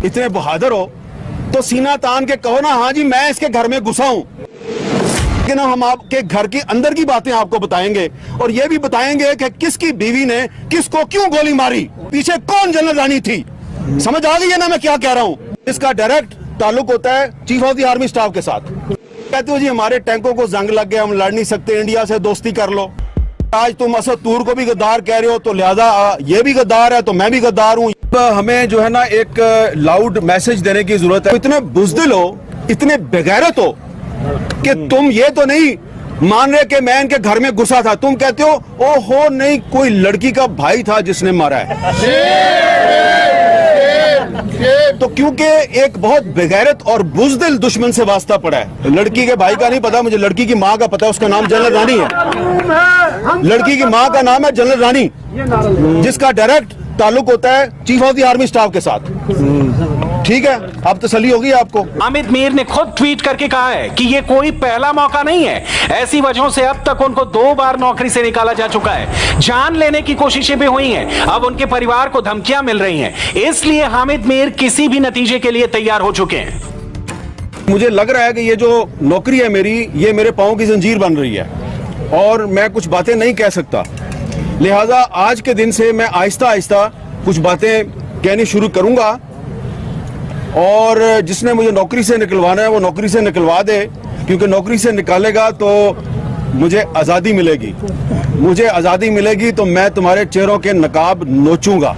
इतने बहादुर हो तो सीना तान के कहो ना, हाँ जी मैं इसके घर में घुसा हूं। लेकिन हम आपके घर के अंदर की बातें आपको बताएंगे और ये भी बताएंगे कि किसकी बीवी ने किसको क्यों गोली मारी, पीछे कौन जनरल रानी थी। समझ आ गई है ना मैं क्या कह रहा हूं। इसका डायरेक्ट ताल्लुक होता है chief of the army staff के साथ। कहते हो जी हमारे टैंकों को जंग लग गया, हम लड़ नहीं सकते, इंडिया से दोस्ती कर लो। आज तुम असद तूर को भी गद्दार कह रहे हो तो लिहाजा ये भी गद्दार है तो मैं भी गद्दार हूं। हमें जो है ना एक लाउड मैसेज देने की जरूरत है। इतने बुज़दिल हो, इतने बेगैरत हो कि तुम ये तो नहीं मान रहे कि मैं इनके घर में घुसा था, तुम कहते हो ओहो नहीं कोई लड़की का भाई था जिसने मारा है। तो क्योंकि एक बहुत बेगैरत और बुज़दिल दुश्मन से वास्ता पड़ा है। लड़की के भाई का नहीं पता मुझे, लड़की की माँ का पता है, उसका नाम जनरल रानी है। लड़की की माँ का नाम है जनरल रानी, जिसका डायरेक्ट ताल्लुक होता है chief of the army staff के साथ। ठीक है, अब तसल्ली होगी आपको। हामिद मीर ने खुद ट्वीट करके कहा है कि ये कोई पहला मौका नहीं है, ऐसी वजहों से अब तक उनको 2 बार नौकरी से निकाला जा चुका है, जान लेने की कोशिशें भी हुई हैं, अब उनके परिवार को धमकियां मिल रही हैं, इसलिए हामिद मीर किसी भी नतीजे के लिए तैयार हो चुके हैं। मुझे लग रहा है कि ये जो नौकरी है मेरी, ये मेरे पांव की जंजीर बन रही है और मैं कुछ बातें नहीं कह सकता। लिहाजा आज के दिन से मैं आहिस्ता आहिस्ता कुछ बातें कहनी शुरू करूंगा और जिसने मुझे नौकरी से निकलवाना है वो नौकरी से निकलवा दे, क्योंकि नौकरी से निकालेगा तो मुझे आज़ादी मिलेगी। मुझे आज़ादी मिलेगी तो मैं तुम्हारे चेहरों के नकाब नोचूंगा।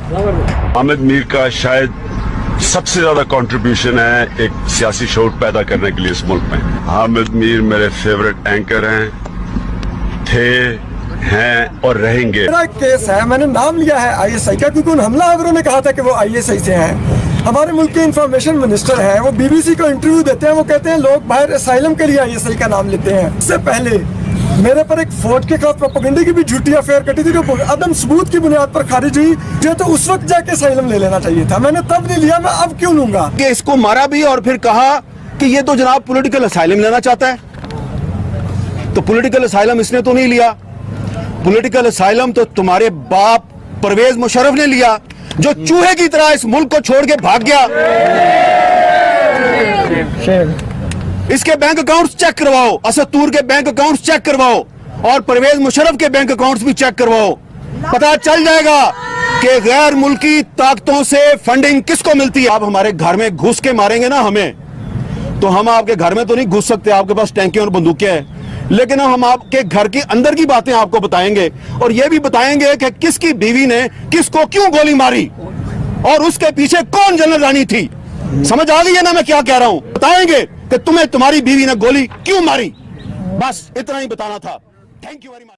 हामिद मीर का शायद सबसे ज्यादा कंट्रीब्यूशन है एक सियासी शोर पैदा करने के लिए इस मुल्क में। हामिद मीर मेरे फेवरेट एंकर हैं, थे, हैं और रहेंगे। मेरा एक केस है, मैंने नाम लिया है आईएसआई का, क्योंकि उन हमलावरों ने कहा था कि वो आईएसआई से हैं। हमारे मुल्क के इंफॉर्मेशन मिनिस्टर हैं, वो बीबीसी को इंटरव्यू देते हैं, वो कहते हैं लोग बाहर असाइलम के लिए आईएसआई का नाम लेते हैं। इससे पहले मेरे पर एक फौज के खिलाफ प्रोपेगेंडा की भी झूठी अफेयर कटी थी, जो अदम सबूत की बुनियाद पर खारिज हुई। जो तो उस वक्त जाके असाइलम ले लेना चाहिए था, मैंने तब नहीं लिया, मैं अब क्यों लूंगा। कि इसको मारा भी और फिर कहा कि ये तो जनाब पॉलिटिकल असाइलम लेना चाहता है। तो पॉलिटिकल असाइलम इसने तो नहीं लिया, पॉलिटिकल असाइलम तो तुम्हारे बाप परवेज मुशर्रफ ने लिया, जो चूहे की तरह इस मुल्क को छोड़ के भाग गया। इसके बैंक अकाउंट्स चेक करवाओ, असद तूर के बैंक अकाउंट्स चेक करवाओ और परवेज मुशर्रफ के बैंक अकाउंट्स भी चेक करवाओ। पता चल जाएगा कि गैर मुल्की ताकतों से फंडिंग किसको मिलती है। आप हमारे घर में घुस के मारेंगे ना हमें, तो हम आपके घर में तो नहीं घुस सकते, आपके पास टैंके और बंदूकें हैं, लेकिन हम आपके घर के अंदर की बातें आपको बताएंगे और ये भी बताएंगे कि किसकी बीवी ने किसको क्यों गोली मारी और उसके पीछे कौन जनरल रानी थी। समझ आ गई है ना मैं क्या कह रहा हूं। बताएंगे कि तुम्हें तुम्हारी बीवी ने गोली क्यों मारी। बस इतना ही बताना था। Thank you very much.